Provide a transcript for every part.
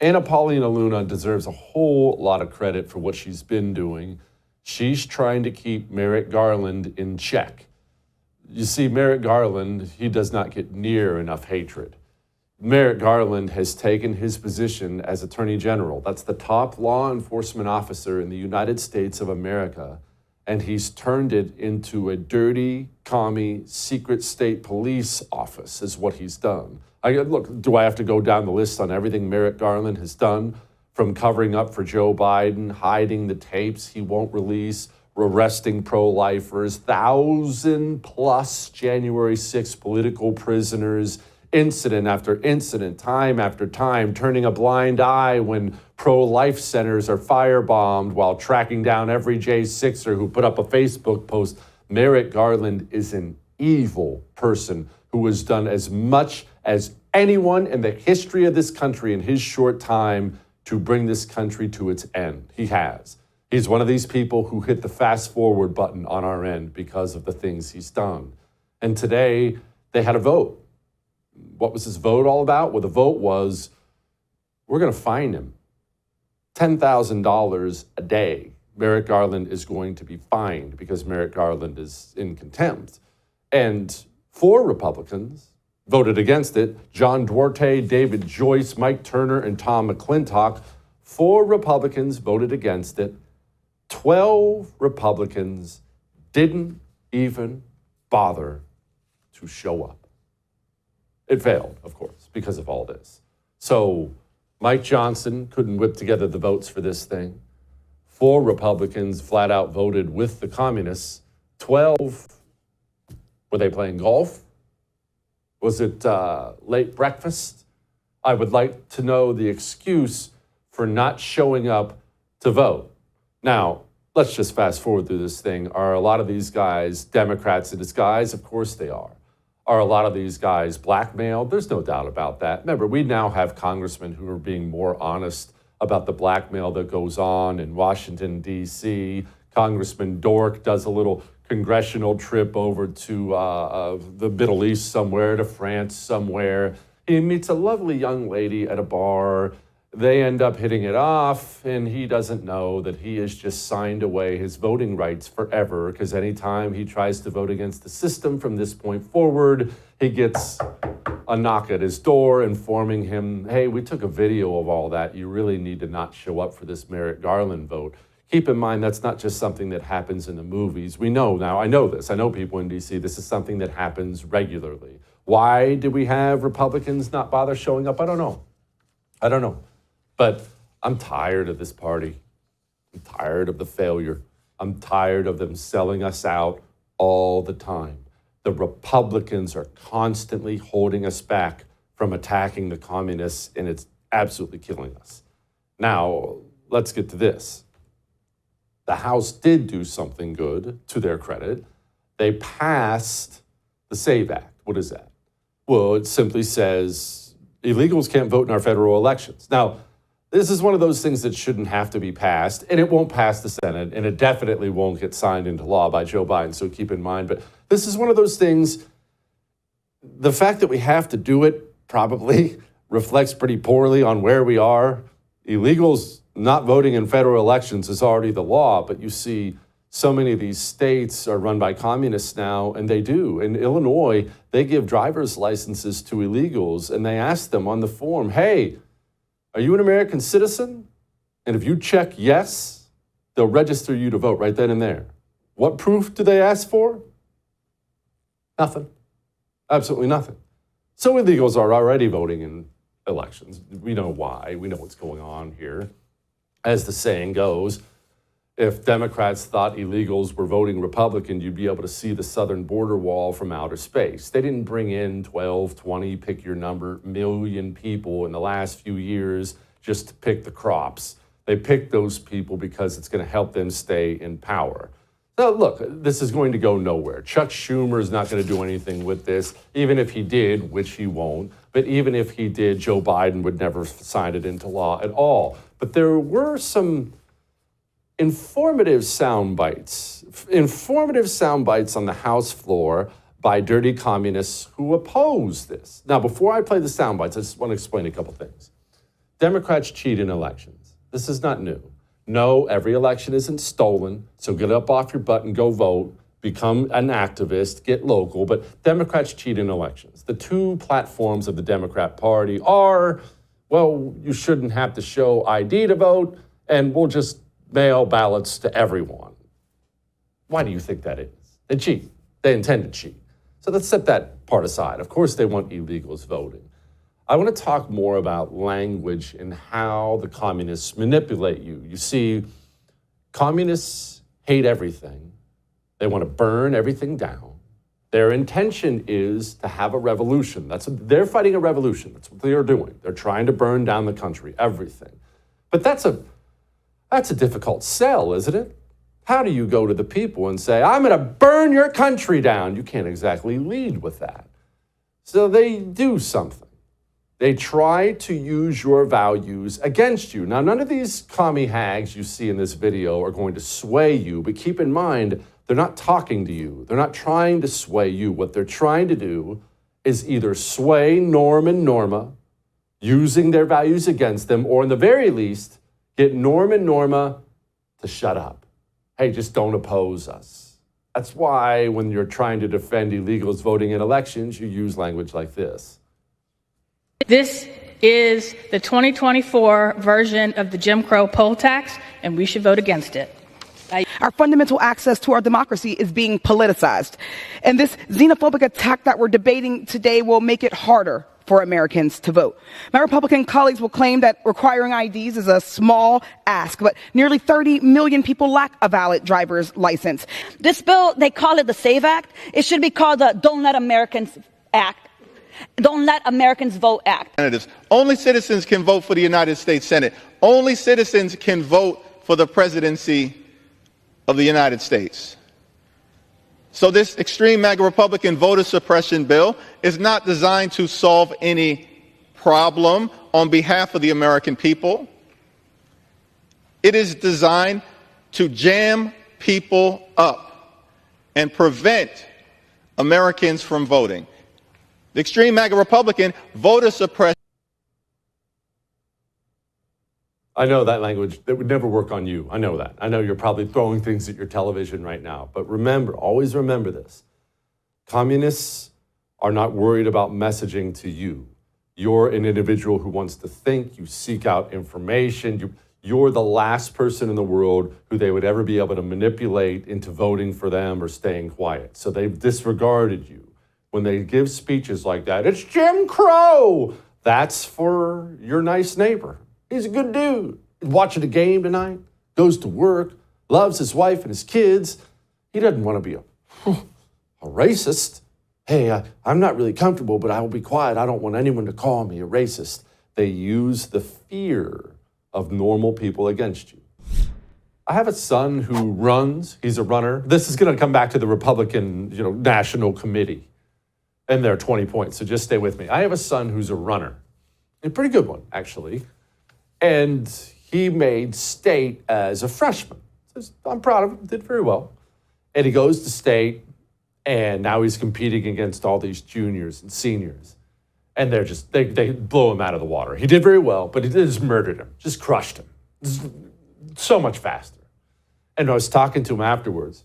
Anna Paulina Luna deserves a whole lot of credit for what she's been doing. She's trying to keep Merrick Garland in check. You see, Merrick Garland, he does not get near enough hatred. Merrick Garland has taken his position as Attorney General. That's the top law enforcement officer in the United States of America. And he's turned it into a dirty, commie, secret state police office is what he's done. Look, do I have to go down the list on everything Merrick Garland has done? From covering up for Joe Biden, hiding the tapes he won't release, arresting pro-lifers, 1,000+ January 6th political prisoners, incident after incident, time after time, turning a blind eye when pro-life centers are firebombed while tracking down every J6er who put up a Facebook post. Merrick Garland is an evil person who has done as much as anyone in the history of this country in his short time to bring this country to its end. He has. He's one of these people who hit the fast forward button on our end because of the things he's done. And today they had a vote. What was this vote all about? Well, the vote was, we're going to fine him. $10,000 a day. Merrick Garland is going to be fined because Merrick Garland is in contempt. And 4 Republicans voted against it. John Duarte, David Joyce, Mike Turner, and Tom McClintock. 4 Republicans voted against it. 12 Republicans didn't even bother to show up. It failed, of course, because of all this. So Mike Johnson couldn't whip together the votes for this thing. 4 Republicans flat out voted with the communists. 12, were they playing golf? Was it late breakfast? I would like to know the excuse for not showing up to vote. Now, let's just fast forward through this thing. Are a lot of these guys Democrats in disguise? Of course they are. Are a lot of these guys blackmailed? There's no doubt about that. Remember, we now have congressmen who are being more honest about the blackmail that goes on in Washington, D.C. Congressman Dork does a little congressional trip over to the Middle East somewhere, to France somewhere. He meets a lovely young lady at a bar. They end up hitting it off, and he doesn't know that he has just signed away his voting rights forever, because anytime he tries to vote against the system from this point forward, he gets a knock at his door informing him, hey, we took a video of all that. You really need to not show up for this Merrick Garland vote. Keep in mind, that's not just something that happens in the movies. We know now, I know this. I know people in D.C. This is something that happens regularly. Why did we have Republicans not bother showing up? I don't know. But I'm tired of this party. I'm tired of the failure. I'm tired of them selling us out all the time. The Republicans are constantly holding us back from attacking the communists, and it's absolutely killing us. Now, let's get to this. The House did do something good, to their credit. They passed the SAVE Act. What is that? Well, it simply says illegals can't vote in our federal elections. Now, this is one of those things that shouldn't have to be passed, and it won't pass the Senate, and it definitely won't get signed into law by Joe Biden, so keep in mind. But this is one of those things, the fact that we have to do it probably reflects pretty poorly on where we are. Illegals not voting in federal elections is already the law, but you see so many of these states are run by communists now, and they do. In Illinois, they give driver's licenses to illegals, and they ask them on the form, hey, are you an American citizen? And if you check yes, they'll register you to vote right then and there. What proof do they ask for? Nothing. Absolutely nothing. So illegals are already voting in elections. We know why. We know what's going on here. As the saying goes, if Democrats thought illegals were voting Republican, you'd be able to see the southern border wall from outer space. They didn't bring in 12, 20, pick your number, million people in the last few years just to pick the crops. They picked those people because it's going to help them stay in power. Now, look, this is going to go nowhere. Chuck Schumer is not going to do anything with this. Even if he did, which he won't, but even if he did, Joe Biden would never sign it into law at all. But there were some informative sound bites on the House floor by dirty communists who oppose this. Now, before I play the sound bites, I just want to explain a couple things. Democrats cheat in elections. This is not new. No, every election isn't stolen, so get up off your butt and go vote, become an activist, get local, but Democrats cheat in elections. The two platforms of the Democrat Party are, well, you shouldn't have to show ID to vote, and we'll just mail ballots to everyone. Why do you think that is? They cheat. They intend to cheat. So let's set that part aside. Of course, they want illegals voting. I want to talk more about language and how the communists manipulate you. You see, communists hate everything. They want to burn everything down. Their intention is to have a revolution. They're fighting a revolution. That's what they are doing. They're trying to burn down the country, everything. But that's a difficult sell, isn't it? How do you go to the people and say, I'm going to burn your country down? You can't exactly lead with that. So they do something. They try to use your values against you. Now, none of these commie hags you see in this video are going to sway you, but keep in mind, they're not talking to you. They're not trying to sway you. What they're trying to do is either sway Norm and Norma, using their values against them, or in the very least, get Norm and Norma to shut up. Hey, just don't oppose us. That's why when you're trying to defend illegals voting in elections, you use language like this. This is the 2024 version of the Jim Crow poll tax, and we should vote against it. Our fundamental access to our democracy is being politicized. And this xenophobic attack that we're debating today will make it harder for Americans to vote. My Republican colleagues will claim that requiring IDs is a small ask, but nearly 30 million people lack a valid driver's license. This bill, they call it the SAVE Act. It should be called the Don't Let Americans Act. Don't Let Americans Vote Act. Only citizens can vote for the United States Senate. Only citizens can vote for the presidency of the United States. So this extreme MAGA Republican voter suppression bill is not designed to solve any problem on behalf of the American people. It is designed to jam people up and prevent Americans from voting. The extreme MAGA Republican voter suppression. I know that language, that would never work on you. I know that. I know you're probably throwing things at your television right now. But remember, always remember this. Communists are not worried about messaging to you. You're an individual who wants to think. You seek out information. You're the last person in the world who they would ever be able to manipulate into voting for them or staying quiet. So they've disregarded you. When they give speeches like that, it's Jim Crow. That's for your nice neighbor. He's a good dude. He's watching a game tonight, goes to work, loves his wife and his kids. He doesn't want to be a racist. Hey, I'm not really comfortable, but I will be quiet. I don't want anyone to call me a racist. They use the fear of normal people against you. I have a son who runs. He's a runner. This is going to come back to the Republican, National Committee and their 20 points. So just stay with me. I have a son who's a runner, a pretty good one, actually. And he made state as a freshman. So I'm proud of him, did very well. And he goes to state, and now he's competing against all these juniors and seniors. And they blow him out of the water. He did very well, but he just murdered him, just crushed him. So much faster. And I was talking to him afterwards,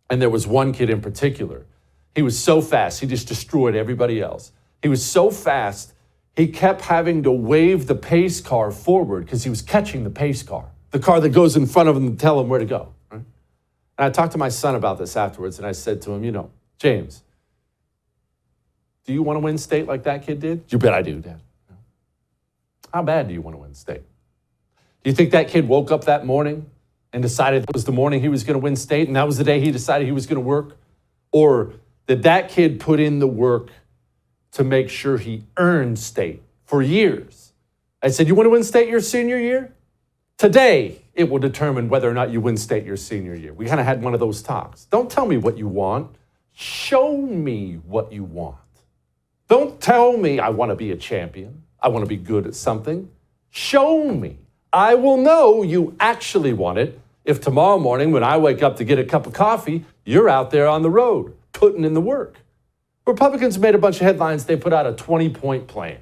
and there was one kid in particular. He was so fast, he just destroyed everybody else. He was so fast, he kept having to wave the pace car forward because he was catching the pace car, the car that goes in front of him to tell him where to go. Right? And I talked to my son about this afterwards, and I said to him, James, do you want to win state like that kid did? You bet I do, Dad. How bad do you want to win state? Do you think that kid woke up that morning and decided that was the morning he was going to win state, and that was the day he decided he was going to work? Or did that kid put in the work to make sure he earned state for years? I said, you want to win state your senior year? Today, it will determine whether or not you win state your senior year. We kind of had one of those talks. Don't tell me what you want. Show me what you want. Don't tell me I want to be a champion. I want to be good at something. Show me. I will know you actually want it if tomorrow morning when I wake up to get a cup of coffee, you're out there on the road putting in the work. Republicans made a bunch of headlines. They put out a 20-point plan.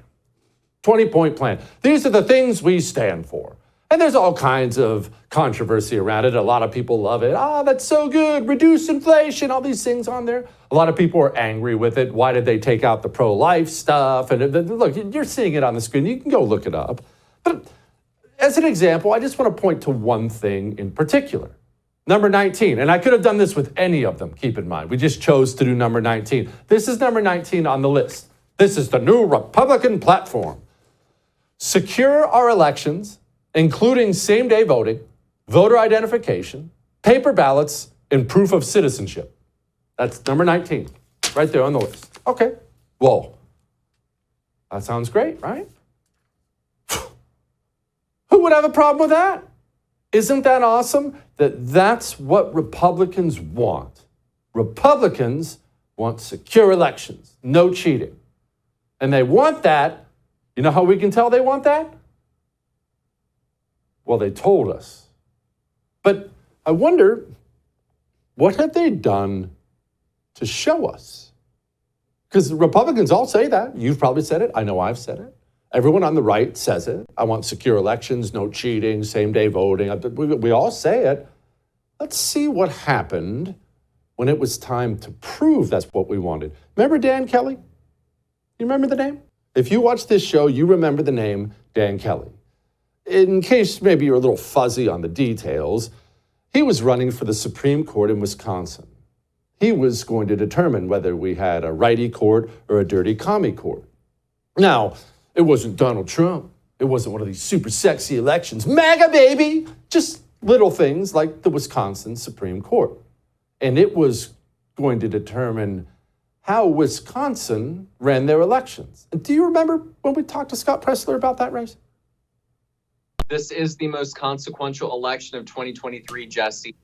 20-point plan. These are the things we stand for. And there's all kinds of controversy around it. A lot of people love it. That's so good. Reduce inflation, all these things on there. A lot of people are angry with it. Why did they take out the pro-life stuff? And look, you're seeing it on the screen. You can go look it up. But as an example, I just want to point to one thing in particular. Number 19, and I could have done this with any of them, keep in mind. We just chose to do number 19. This is number 19 on the list. This is the new Republican platform. Secure our elections, including same-day voting, voter identification, paper ballots, and proof of citizenship. That's number 19, right there on the list. Okay, whoa. That sounds great, right? Who would have a problem with that? Isn't that awesome? That's what Republicans want. Republicans want secure elections, no cheating. And they want that. You know how we can tell they want that? Well, they told us. But I wonder, what have they done to show us? Because Republicans all say that. You've probably said it. I know I've said it. Everyone on the right says it. I want secure elections, no cheating, same-day voting. We all say it. Let's see what happened when it was time to prove that's what we wanted. Remember Dan Kelly? You remember the name? If you watch this show, you remember the name Dan Kelly. In case maybe you're a little fuzzy on the details, he was running for the Supreme Court in Wisconsin. He was going to determine whether we had a righty court or a dirty commie court. Now, it wasn't Donald Trump. It wasn't one of these super sexy elections. MAGA, baby! Just little things like the Wisconsin Supreme Court. And it was going to determine how Wisconsin ran their elections. And do you remember when we talked to Scott Pressler about that race? This is the most consequential election of 2023, Jesse.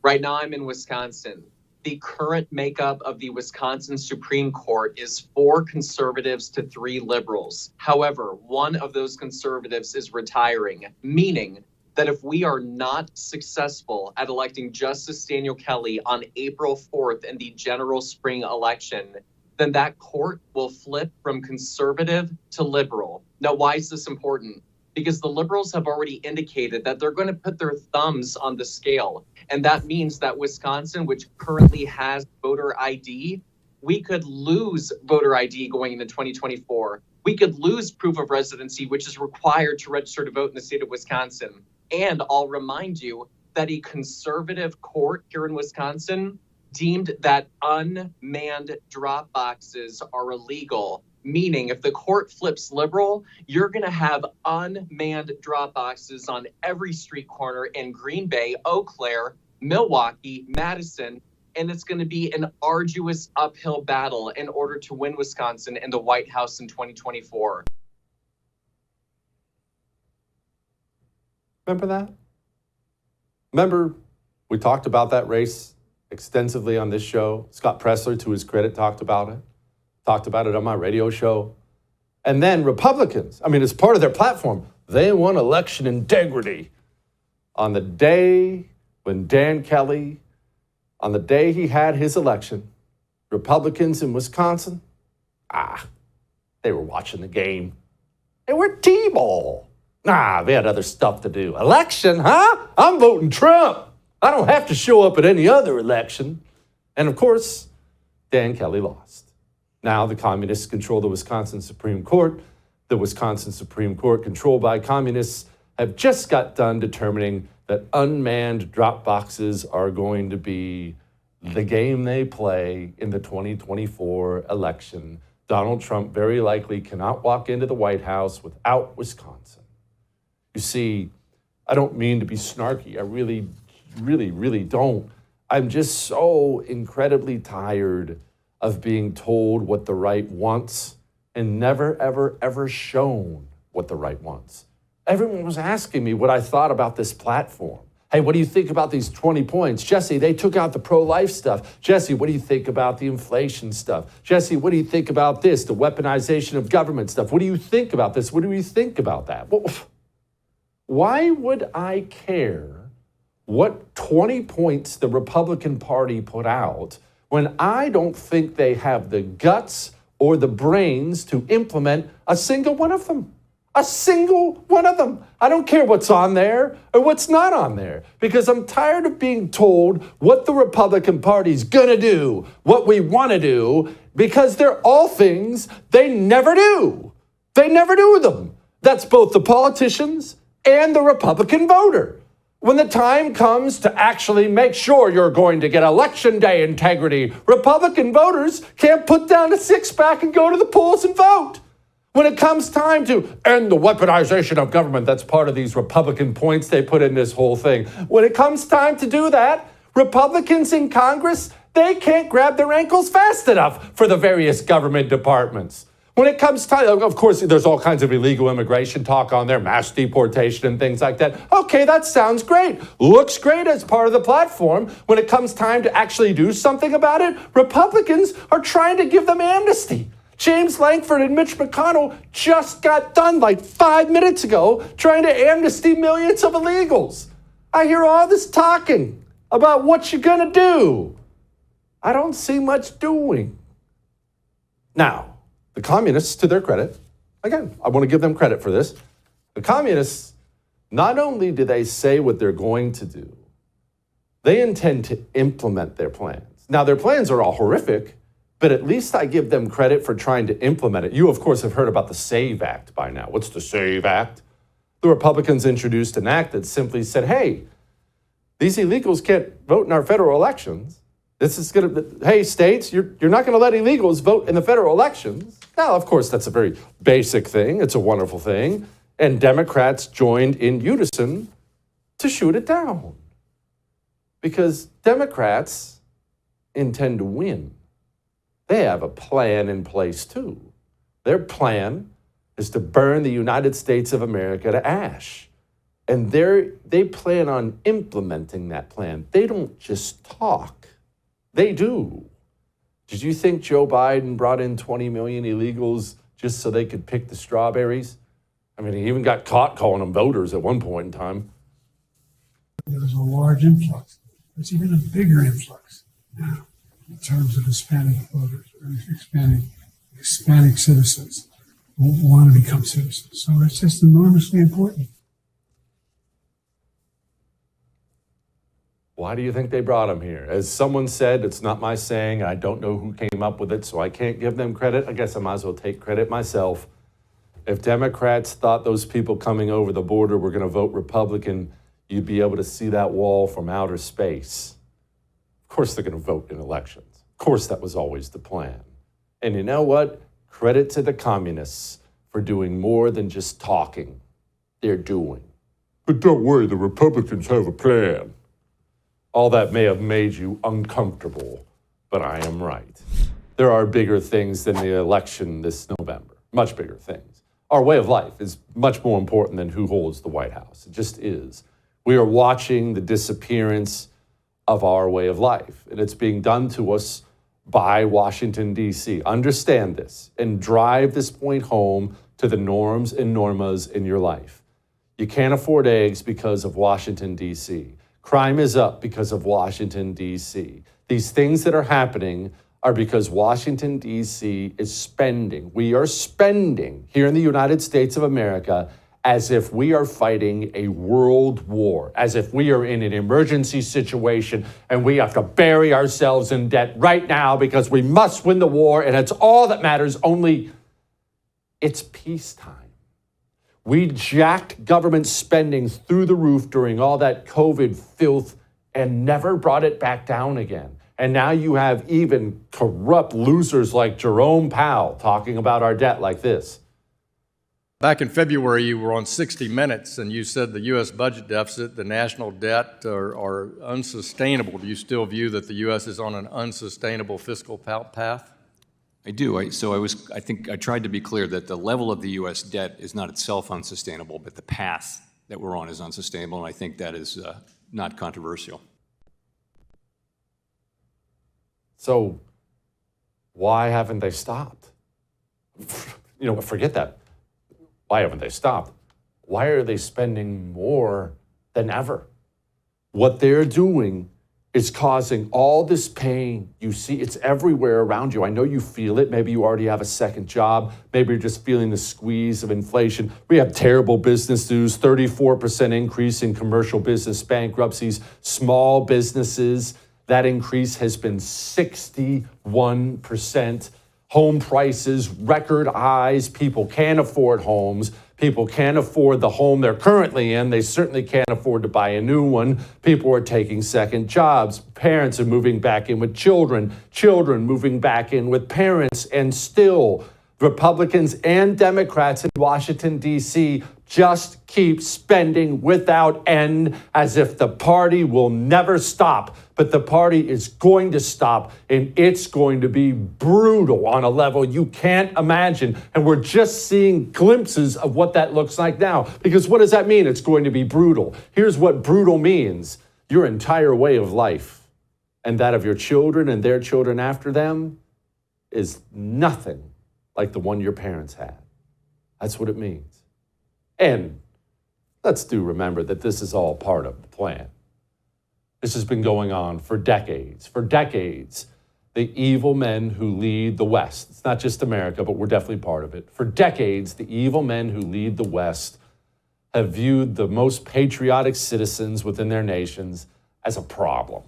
Right now I'm in Wisconsin. The current makeup of the Wisconsin Supreme Court is 4 conservatives to 3 liberals. However, one of those conservatives is retiring, meaning that if we are not successful at electing Justice Daniel Kelly on April 4th in the general spring election, then that court will flip from conservative to liberal. Now, why is this important? Because the liberals have already indicated that they're going to put their thumbs on the scale. And that means that Wisconsin, which currently has voter ID, we could lose voter ID going into 2024. We could lose proof of residency, which is required to register to vote in the state of Wisconsin. And I'll remind you that a conservative court here in Wisconsin deemed that unmanned drop boxes are illegal. Meaning, if the court flips liberal, you're going to have unmanned drop boxes on every street corner in Green Bay, Eau Claire, Milwaukee, Madison, and it's going to be an arduous uphill battle in order to win Wisconsin in the White House in 2024. Remember that? Remember, we talked about that race extensively on this show. Scott Pressler, to his credit, talked about it on my radio show. And then Republicans, as part of their platform, they want election integrity. On the day when Dan Kelly, on the day he had his election, Republicans in Wisconsin, they were watching the game. They were T-ball. They had other stuff to do. Election, huh? I'm voting Trump. I don't have to show up at any other election. And of course, Dan Kelly lost. Now the communists control the Wisconsin Supreme Court. The Wisconsin Supreme Court, controlled by communists, have just got done determining that unmanned drop boxes are going to be the game they play in the 2024 election. Donald Trump very likely cannot walk into the White House without Wisconsin. You see, I don't mean to be snarky. I really, really, really don't. I'm just so incredibly tired of being told what the right wants and never, ever, ever shown what the right wants. Everyone was asking me what I thought about this platform. Hey, what do you think about these 20 points? Jesse, they took out the pro-life stuff. Jesse, what do you think about the inflation stuff? Jesse, what do you think about this, the weaponization of government stuff? What do you think about this? What do you think about that? Well, why would I care what 20 points the Republican Party put out when I don't think they have the guts or the brains to implement a single one of them? A single one of them. I don't care what's on there or what's not on there, because I'm tired of being told what the Republican Party's gonna do, what we wanna do, because they're all things they never do. They never do them. That's both the politicians and the Republican voter. When the time comes to actually make sure you're going to get election day integrity, Republican voters can't put down a six-pack and go to the polls and vote. When it comes time to end the weaponization of government, that's part of these Republican points they put in this whole thing. When it comes time to do that, Republicans in Congress, they can't grab their ankles fast enough for the various government departments. When it comes time, of course, there's all kinds of illegal immigration talk on there, mass deportation and things like that. Okay, that sounds great. Looks great as part of the platform. When it comes time to actually do something about it, Republicans are trying to give them amnesty. James Lankford and Mitch McConnell just got done like 5 minutes ago trying to amnesty millions of illegals. I hear all this talking about what you're going to do. I don't see much doing. Now, the communists, to their credit, again, I want to give them credit for this. The communists, not only do they say what they're going to do, they intend to implement their plans. Now, their plans are all horrific, but at least I give them credit for trying to implement it. You, of course, have heard about the SAVE Act by now. What's the SAVE Act? The Republicans introduced an act that simply said, hey, these illegals can't vote in our federal elections. This is going to, hey, states, you're not going to let illegals vote in the federal elections. Now, of course, that's a very basic thing. It's a wonderful thing. And Democrats joined in unison to shoot it down. Because Democrats intend to win. They have a plan in place too. Their plan is to burn the United States of America to ash. And they plan on implementing that plan. They don't just talk. They do. Did you think Joe Biden brought in 20 million illegals just so they could pick the strawberries? I mean, he even got caught calling them voters at one point in time. There was a large influx. There's even a bigger influx now in terms of Hispanic voters, or Hispanic citizens who want to become citizens. So it's just enormously important. Why do you think they brought them here? As someone said, it's not my saying. I don't know who came up with it, so I can't give them credit. I guess I might as well take credit myself. If Democrats thought those people coming over the border were going to vote Republican, you'd be able to see that wall from outer space. Of course they're going to vote in elections. Of course that was always the plan. And you know what? Credit to the communists for doing more than just talking. They're doing. But don't worry, the Republicans have a plan. All that may have made you uncomfortable, but I am right. There are bigger things than the election this November, much bigger things. Our way of life is much more important than who holds the White House. It just is. We are watching the disappearance of our way of life, and it's being done to us by Washington, D.C. Understand this and drive this point home to the norms and normas in your life. You can't afford eggs because of Washington, D.C. Crime is up because of Washington, D.C. These things that are happening are because Washington, D.C. is spending. We are spending here in the United States of America as if we are fighting a world war, as if we are in an emergency situation and we have to bury ourselves in debt right now because we must win the war and it's all that matters, only it's peacetime. We jacked government spending through the roof during all that COVID filth and never brought it back down again. And now you have even corrupt losers like Jerome Powell talking about our debt like this. Back in February, you were on 60 Minutes, and you said the U.S. budget deficit, the national debt are unsustainable. Do you still view that the U.S. is on an unsustainable fiscal path? I do. I think I tried to be clear that the level of the U.S. debt is not itself unsustainable, but the path that we're on is unsustainable, and I think that is not controversial. So why haven't they stopped? Forget that. Why haven't they stopped? Why are they spending more than ever? What they're doing is causing all this pain. You see, it's everywhere around you. I know you feel it. Maybe you already have a second job. Maybe you're just feeling the squeeze of inflation. We have terrible business news, 34% increase in commercial business bankruptcies, small businesses. That increase has been 61%. Home prices, record highs. People can't afford homes. People can't afford the home they're currently in. They certainly can't afford to buy a new one. People are taking second jobs. Parents are moving back in with children. Children moving back in with parents. And still, Republicans and Democrats in Washington, D.C. just keep spending without end as if the party will never stop. But the party is going to stop, and it's going to be brutal on a level you can't imagine. And we're just seeing glimpses of what that looks like now. Because what does that mean? It's going to be brutal. Here's what brutal means. Your entire way of life and that of your children and their children after them is nothing like the one your parents had. That's what it means. And let's remember that this is all part of the plan. This has been going on for decades. For decades, the evil men who lead the West, it's not just America, but we're definitely part of it. For decades, the evil men who lead the West have viewed the most patriotic citizens within their nations as a problem.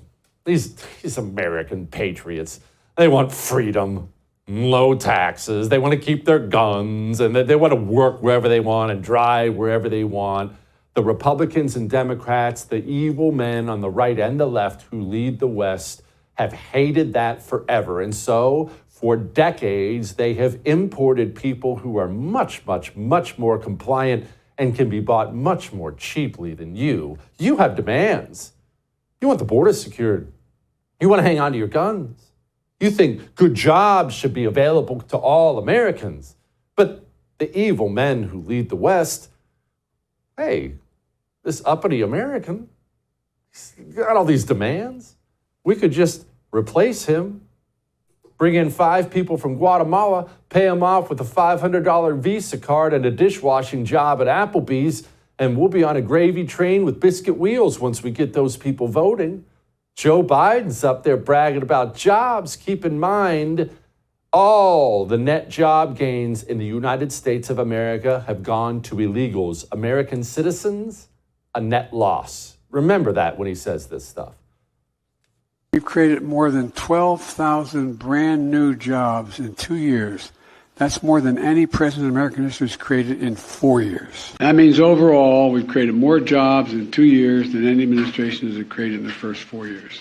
These American patriots, they want freedom, low taxes, they want to keep their guns, and they want to work wherever they want and drive wherever they want. The Republicans and Democrats, the evil men on the right and the left who lead the West, have hated that forever. And so, for decades, they have imported people who are much, much, much more compliant and can be bought much more cheaply than you. You have demands. You want the border secured. You want to hang on to your guns. You think good jobs should be available to all Americans. But the evil men who lead the West, hey, this uppity American, he's got all these demands. We could just replace him, bring in 5 people from Guatemala, pay them off with a $500 Visa card and a dishwashing job at Applebee's, and we'll be on a gravy train with biscuit wheels once we get those people voting. Joe Biden's up there bragging about jobs. Keep in mind, all the net job gains in the United States of America have gone to illegals. American citizens, a net loss. Remember that when he says this stuff. We've created more than 12,000 brand new jobs in 2 years. That's more than any president in American history has created in 4 years. That means overall, we've created more jobs in 2 years than any administration has created in the first 4 years.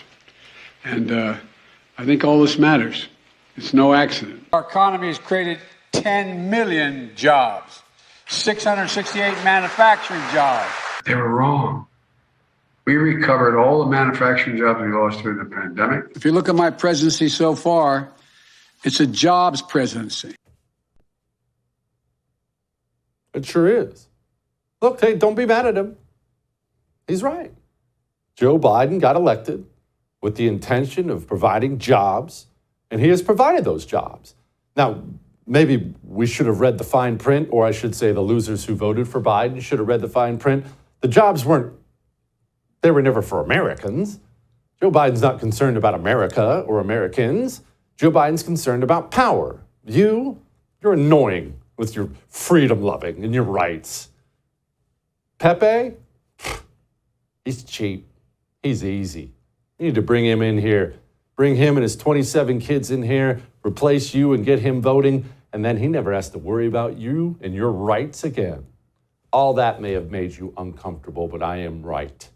And I think all this matters. It's no accident. Our economy has created 10 million jobs, 668 manufacturing jobs. They were wrong. We recovered all the manufacturing jobs we lost during the pandemic. If you look at my presidency so far, it's a jobs presidency. It sure is. Look, hey, don't be mad at him. He's right. Joe Biden got elected with the intention of providing jobs, and he has provided those jobs. Now, maybe we should have read the fine print, or I should say the losers who voted for Biden should have read the fine print. The jobs were never for Americans. Joe Biden's not concerned about America or Americans. Joe Biden's concerned about power. You're annoying with your freedom-loving and your rights. Pepe, he's cheap. He's easy. You need to bring him in here. Bring him and his 27 kids in here, replace you and get him voting, and then he never has to worry about you and your rights again. All that may have made you uncomfortable, but I am right.